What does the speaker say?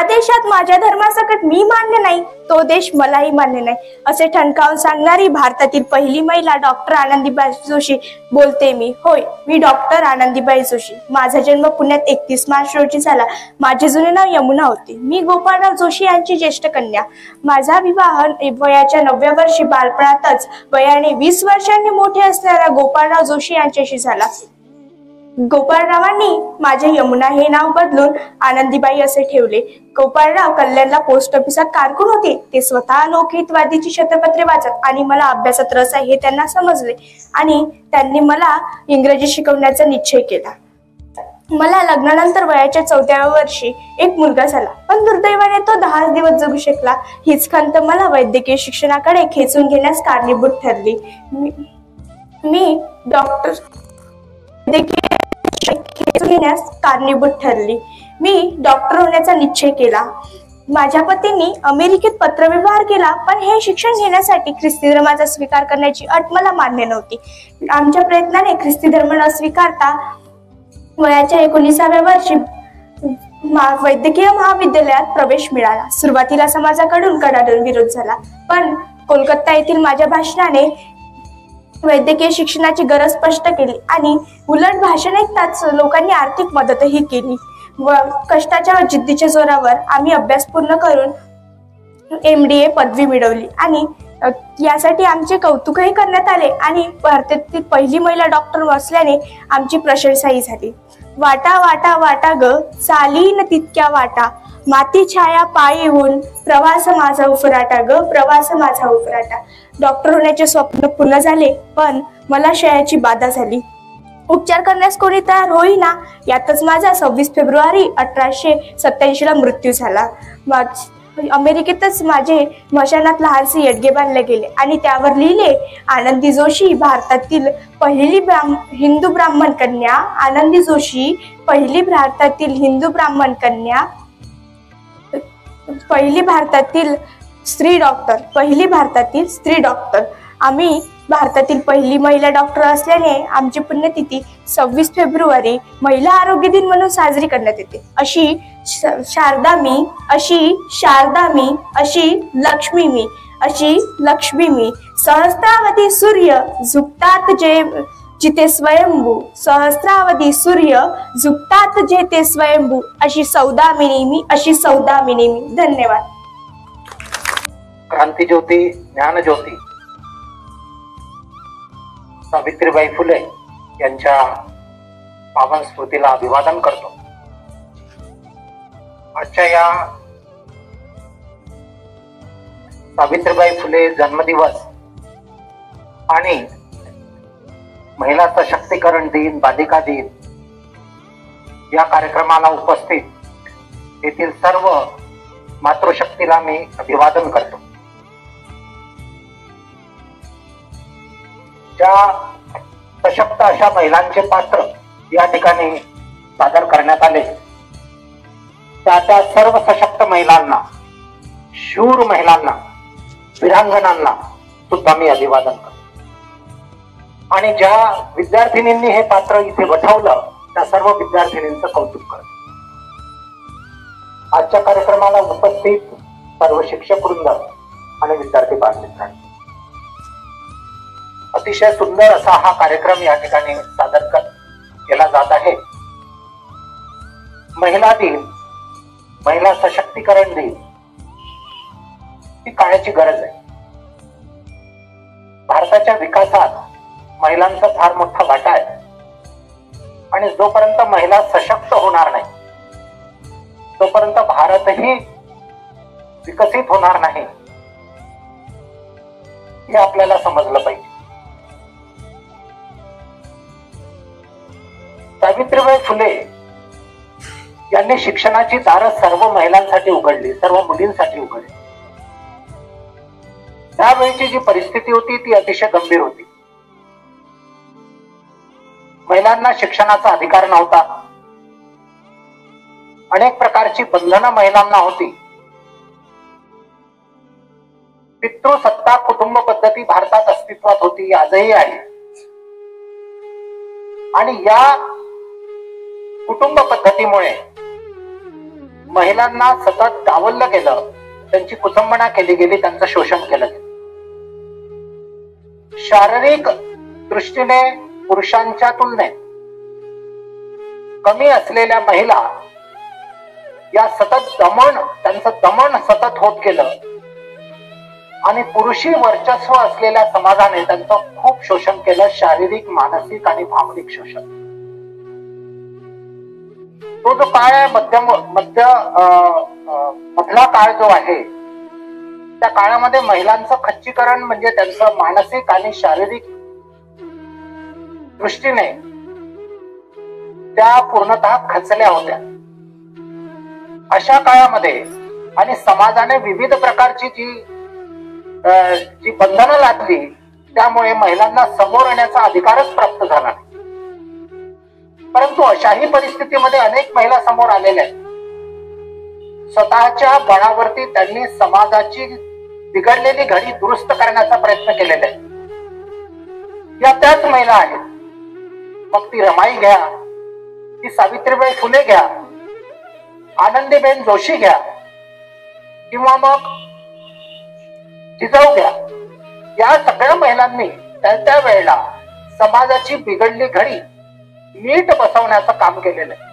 देशात माझ्या धर्मासकट मी मान्य नाही, तो देश मलाही मान्य नाही, असे ठणकावून सांगणारी भारतातील पहिली महिला डॉक्टर आनंदीबाई जोशी बोलते मी. होय, मी डॉक्टर आनंदीबाई जोशी. माझा जन्म पुण्यात 31 मार्च रोजी झाला. माझे जुने नाव यमुना होते. मी गोपाळराव जोशी यांची ज्येष्ठ कन्या. माझा विवाह वयाच्या 9व्या वर्षी बालपणातच वयाने 20 वर्षांनी मोठे असणाऱ्या गोपाळराव जोशी यांच्याशी झाला. गोपाळरावांनी माझे यमुना हे नाव बदलून आनंदीबाई असे ठेवले. गोपाळराव कल्याणला पोस्ट ऑफिसात कारकून होते. ते स्वतः लोकहितवादीची शतपत्रे वाचत आणि मला अभ्यासात रस आहे हे त्यांना समजले आणि त्यांनी मला इंग्रजी शिकवण्याचा निश्चय केला. मला लग्नानंतर वयाच्या 4व्या वर्षी एक मुलगा झाला, पण दुर्दैवाने तो 10 दिवस जगू शकला. हीच खंत मला वैद्यकीय शिक्षणाकडे खेचून घेण्यास कारणीभूत ठरली. मी डॉक्टर होण्याचा निश्चय केला. माझ्या पतींनी अमेरिकेत पत्रव्यवहार केला, पण हे शिक्षण घेण्यासाठी ख्रिस्ती धर्माचा स्वीकार करण्याची अट मला मान्य नव्हती. आमच्या प्रयत्नाने ख्रिस्ती धर्म न स्वीकारता वयाच्या 19व्या वर्षी वैद्यकीय महाविद्यालयात प्रवेश मिळाला. सुरुवातीला समाजाकडून कडाडून विरोध झाला, पण कोलकाता येथील माझ्या भाषणाने वैद्यकीय शिक्षणाची गरज स्पष्ट केली आणि उलट भाषण ऐकताच लोकांनी आर्थिक मदतही केली व कष्टाच्या जिद्दीच्या जोरावर आम्ही अभ्यास पूर्ण करून MDA पदवी मिळवली आणि यासाठी आमचे कौतुकही करण्यात आले आणि भारतातील पहिली महिला डॉक्टर असल्याने आमची प्रशंसाही झाली. वाटा वाटा वाटा ग चालीन तितक्या वाटा, माती छाया पायीहून प्रवास माझा उफराटा ग प्रवास माझा उफराटा. डॉक्टर होण्याचे स्वप्न पूर्ण झाले, पण मला क्षयाची बाधा झाली. उपचार करण्यास कोणी तयार होईना. यातच माझा 26 फेब्रुवारी 1887 मृत्यू झाला. अमेरिकेतच माझे स्मशानात लहानसे येडगे बांधले गेले आणि त्यावर लिहिले, आनंदी जोशी भारतातील पहिली हिंदू ब्राह्मण कन्या. आनंदी जोशी पहिली भारतातील हिंदू ब्राह्मण कन्या, पहिली भारतातील स्त्री डॉक्टर, पहिली भारतातील स्त्री डॉक्टर. आम्ही भारतातील पहिली महिला डॉक्टर असल्याने आमची पुण्यतिथी 26 फेब्रुवारी महिला आरोग्य दिन म्हणून साजरी करण्यात येते. अशी शारदा मी, अशी शारदा मी, अशी लक्ष्मी मी, अशी लक्ष्मी मी. सहस्रावधी सूर्य झुकतात जिथे स्वयंभू, सहस्रावधी सूर्य झुकतात जेथे स्वयंभू, अशी सौदामिनी मी, अशी सौदामिनी मी. धन्यवाद. क्रांतिज्योती ज्ञानज्योती सावित्रीबाई फुले यांच्या पावन स्मृतीला अभिवादन करतो. आजच्या या सावित्रीबाई फुले जन्मदिवस आणि महिला सशक्तीकरण दिन, बालिका दिन या कार्यक्रमाला उपस्थित येथील सर्व मातृशक्तीला मी अभिवादन करतो. ज्या सशक्त अशा महिलांचे पात्र या ठिकाणी सादर करण्यात आले, त्या सर्व सशक्त महिलांना, शूर महिलांना, वीरांगणांना सुद्धा मी अभिवादन करतो. आणि ज्या विद्यार्थिनींनी हे पात्र इथे वठवलं त्या सर्व विद्यार्थिनींचं कौतुक करतो. आजच्या कार्यक्रमाला उपस्थित सर्व शिक्षक वृंद आणि विद्यार्थी बांधवांनी अतिशय सुंदर असा हा कार्यक्रम या ठिकाणी सादर केला जात आहे. महिला दिन, महिला सशक्तीकरण दिन ही काळाची गरज आहे. भारताच्या विकासात महिलांचा फार मोठा वाटा आहे आणि जोपर्यंत महिला सशक्त होणार नाही तोपर्यंत भारतही विकसित होणार नाही हे आपल्याला समजलं पाहिजे. सावित्रीबाई फुले यांनी शिक्षणाची दारं सर्व महिलांसाठी उघडली, सर्व मुलींसाठी उघडली. त्यावेळची जी परिस्थिती होती ती अतिशय गंभीर होती. महिलांना शिक्षणाचा अधिकार नव्हता. अनेक प्रकारची बंधनं महिलांना होती. पितृसत्ता कुटुंब पद्धती भारतात अस्तित्वात होती, आजही आहे. आणि या कुटुंब पद्धतीमुळे महिलांना सतत डावललं गेलं, त्यांची कुचंबना केली गेली, त्यांचं शोषण केलं गेलं. शारीरिक दृष्टीने पुरुषांच्या तुलनेत कमी असलेल्या महिला या सतत त्यांचं दमन सतत होत गेलं आणि पुरुषी वर्चस्व असलेल्या समाजाने त्यांचं खूप शोषण केलं, शारीरिक, मानसिक आणि भावनिक शोषण. तो जो काळ आहे मधला काळ जो आहे, त्या काळामध्ये महिलांचं खच्चीकरण म्हणजे त्यांचं मानसिक आणि शारीरिक दृष्टीने त्या पूर्णतः खचल्या होत्या. अशा काळामध्ये आणि समाजाने विविध प्रकारची जी बंधनं लादली, त्यामुळे महिलांना समोर येण्याचा अधिकारच प्राप्त झाला नाही. परंतु अशाही परिस्थितीमध्ये अनेक महिला समोर आलेल्या आहेत. स्वतःच्या बळावरती त्यांनी समाजाची बिघडलेली घडी दुरुस्त करण्याचा प्रयत्न केलेला आहे. या त्याच महिला आहेत. मग ती रमाई घ्या, ती सावित्रीबाई फुले घ्या, आनंदीबेन जोशी घ्या, किंवा मग जिजाऊ घ्या. या सगळ्या महिलांनी त्या वेळेला समाजाची बिघडली घडी नीट बसवण्याचं काम केलेलं आहे.